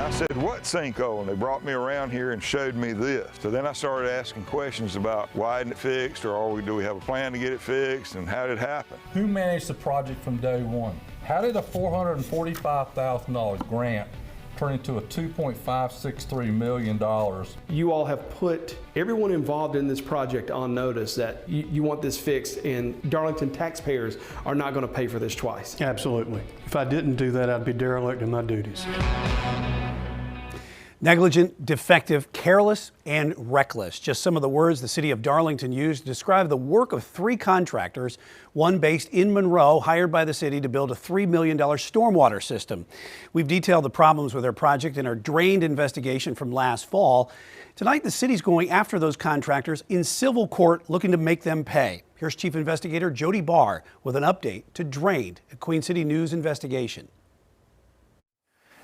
I said, what sinkhole? And they brought me around here and showed me this. So then I started asking questions about why isn't it fixed, or do we have a plan to get it fixed, and how did it happen? Who managed the project from day one? How did a $445,000 grant turn into a $2.563 million? You all have put everyone involved in this project on notice that you want this fixed, and Darlington taxpayers are not going to pay for this twice. Absolutely. If I didn't do that, I'd be derelict in my duties. Negligent, defective, careless, and reckless. Just some of the words the city of Darlington used to describe the work of 3 contractors, one based in Monroe, hired by the city to build a $3 million stormwater system. We've detailed the problems with their project in our drained investigation from last fall. Tonight, the city's going after those contractors in civil court, looking to make them pay. Here's Chief Investigator Jody Barr with an update to Drained, a Queen City News investigation.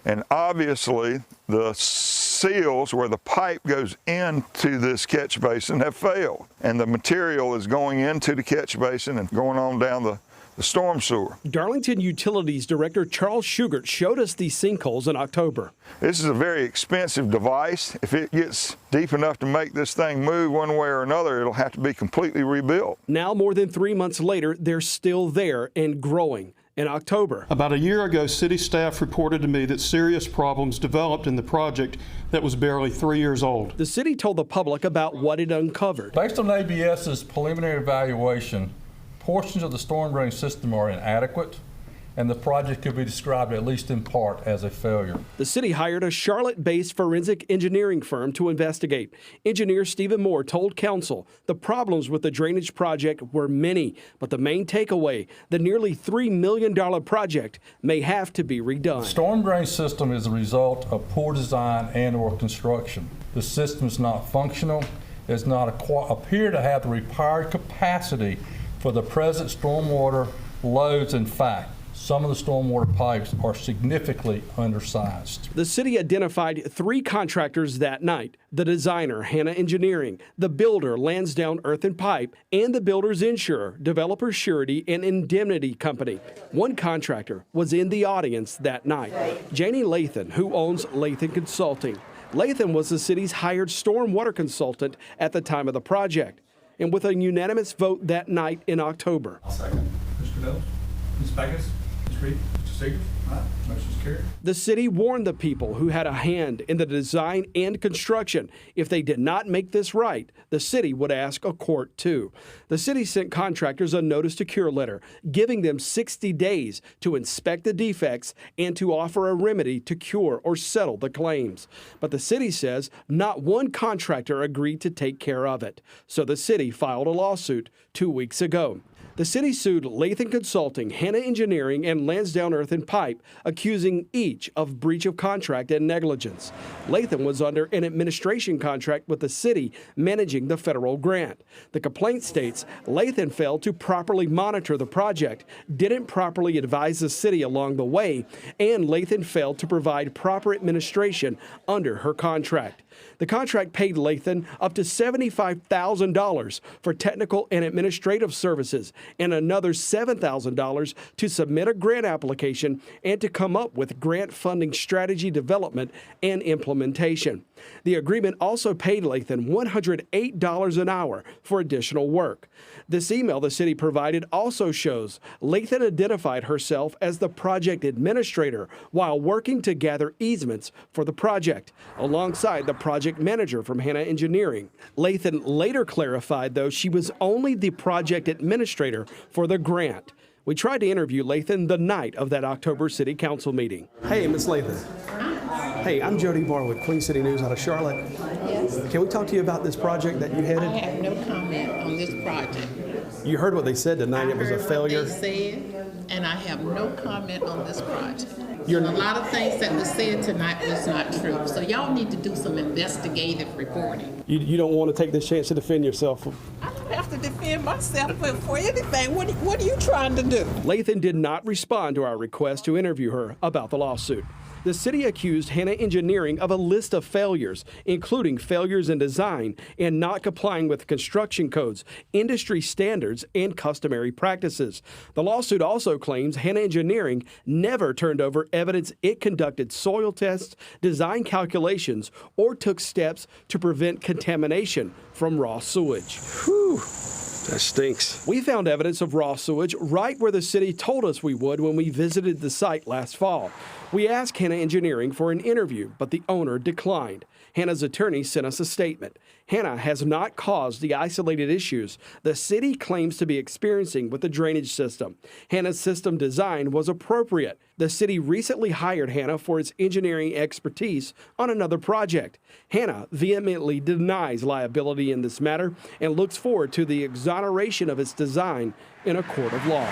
And obviously, the seals where the pipe goes into this catch basin have failed. And the material is going into the catch basin and going on down the storm sewer. Darlington Utilities Director Charles Schugert showed us these sinkholes in October. This is a very expensive device. If it gets deep enough to make this thing move one way or another, it'll have to be completely rebuilt. Now, more than 3 months later, they're still there and growing. In October, about a year ago, city staff reported to me that serious problems developed in the project that was barely 3 years old. The city told the public about what it uncovered. Based on ABS's preliminary evaluation, portions of the storm drain system are inadequate, and the project could be described, at least in part, as a failure. The city hired a Charlotte-based forensic engineering firm to investigate. Engineer Stephen Moore told council the problems with the drainage project were many, but the main takeaway, the nearly $3 million project may have to be redone. The storm drain system is a result of poor design and/or construction. The system is not functional, does not appear to have the required capacity for the present stormwater loads. In fact, some of the stormwater pipes are significantly undersized. The city identified 3 contractors that night: the designer, Hanna Engineering, the builder, Lansdowne Earth and Pipe, and the builder's insurer, Developer Surety and Indemnity Company. One contractor was in the audience that night, Janie Lathan, who owns Lathan Consulting. Lathan was the city's hired stormwater consultant at the time of the project. And with a unanimous vote that night in October. I'll second. Mr. Cadellas? Ms. Pegas? Ms. Reed? Mr. Seeger? Motion's carried. The city warned the people who had a hand in the design and construction. If they did not make this right, the city would ask a court too. The city sent contractors a notice to cure letter, giving them 60 days to inspect the defects and to offer a remedy to cure or settle the claims. But the city says not one contractor agreed to take care of it. So the city filed a lawsuit 2 weeks ago. The city sued Lathan Consulting, Hanna Engineering, and Lansdowne Earth and Pipe, accusing each of breach of contract and negligence. Lathan was under an administration contract with the city managing the federal grant. The complaint states Lathan failed to properly monitor the project, didn't properly advise the city along the way, and Lathan failed to provide proper administration under her contract. The contract paid Lathan up to $75,000 for technical and administrative services and another $7,000 to submit a grant application and to come up with grant funding strategy development and implementation. The agreement also paid Lathan $108 an hour for additional work. This email the city provided also shows Lathan identified herself as the project administrator while working to gather easements for the project, alongside the project manager from Hanna Engineering. Lathan later clarified, though, she was only the project administrator for the grant. We tried to interview Lathan the night of that October City Council meeting. Hey, Ms. Lathan. Hey, I'm Jody Barr with Queen City News out of Charlotte. Yes. Can we talk to you about this project that you headed? I have no comment on this project. You heard what they said tonight. It was a failure. I heard what they said, and I have no comment on this project. You're a lot of things that was said tonight was not true. So y'all need to do some investigative reporting. You don't want to take this chance to defend yourself. I don't have to defend myself for anything. What are you trying to do? Lathan did not respond to our request to interview her about the lawsuit. The city accused Hanna Engineering of a list of failures, including failures in design and not complying with construction codes, industry standards, and customary practices. The lawsuit also claims Hanna Engineering never turned over evidence it conducted soil tests, design calculations, or took steps to prevent contamination from raw sewage. Whew, that stinks. We found evidence of raw sewage right where the city told us we would when we visited the site last fall. We asked Hanna Engineering for an interview, but the owner declined. Hanna's attorney sent us a statement. Hanna has not caused the isolated issues the city claims to be experiencing with the drainage system. Hanna's system design was appropriate. The city recently hired Hanna for its engineering expertise on another project. Hanna vehemently denies liability in this matter and looks forward to the exoneration of its design in a court of law.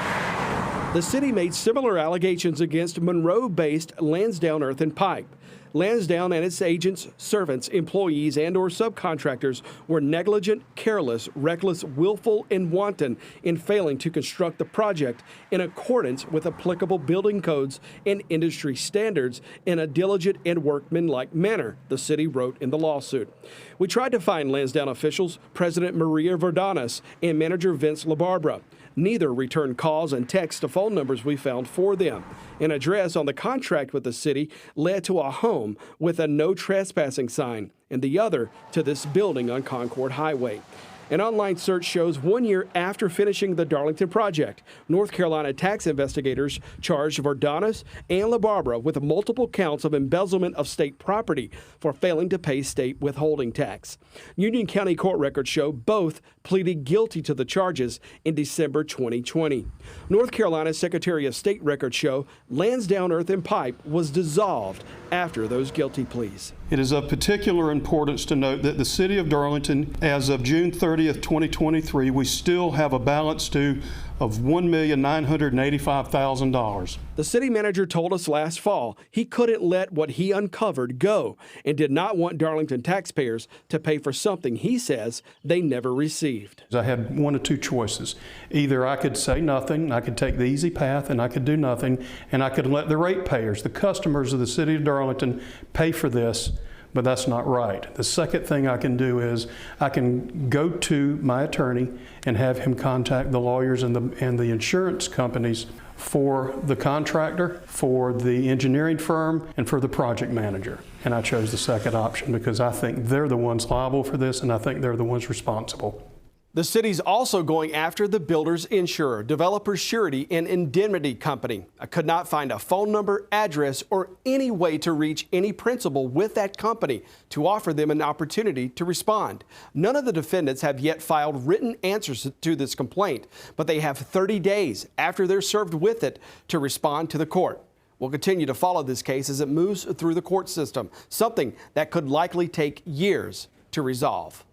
The city made similar allegations against Monroe-based Lansdowne Earth and Pipe. Lansdowne and its agents, servants, employees, and/or subcontractors were negligent, careless, reckless, willful, and wanton in failing to construct the project in accordance with applicable building codes and industry standards in a diligent and workmanlike manner, the city wrote in the lawsuit. We tried to find Lansdowne officials, President Maria Verdanas and manager Vince LaBarbera. Neither returned calls and texts to phone numbers we found for them. An address on the contract with the city led to a home with a no trespassing sign, and the other to this building on Concord Highway. An online search shows 1 year after finishing the Darlington project, North Carolina tax investigators charged Verdanas and LaBarbera with multiple counts of embezzlement of state property for failing to pay state withholding tax. Union County court records show both pleaded guilty to the charges in December 2020. North Carolina Secretary of State records show Lansdowne Earth and Pipe was dissolved after those guilty pleas. It is of particular importance to note that the City of Darlington, as of June 30th, 2023, we still have a balance due of $1,985,000. The city manager told us last fall he couldn't let what he uncovered go and did not want Darlington taxpayers to pay for something he says they never received. I had one of two choices. Either I could say nothing, I could take the easy path, and I could do nothing, and I could let the ratepayers, the customers of the City of Darlington, pay for this. But that's not right. The second thing I can do is I can go to my attorney and have him contact the lawyers and the insurance companies for the contractor, for the engineering firm, and for the project manager. And I chose the second option because I think they're the ones liable for this, and I think they're the ones responsible. The city's also going after the builder's insurer, Developer's Surety and Indemnity Company. I could not find a phone number, address, or any way to reach any principal with that company to offer them an opportunity to respond. None of the defendants have yet filed written answers to this complaint, but they have 30 days after they're served with it to respond to the court. We'll continue to follow this case as it moves through the court system, something that could likely take years to resolve.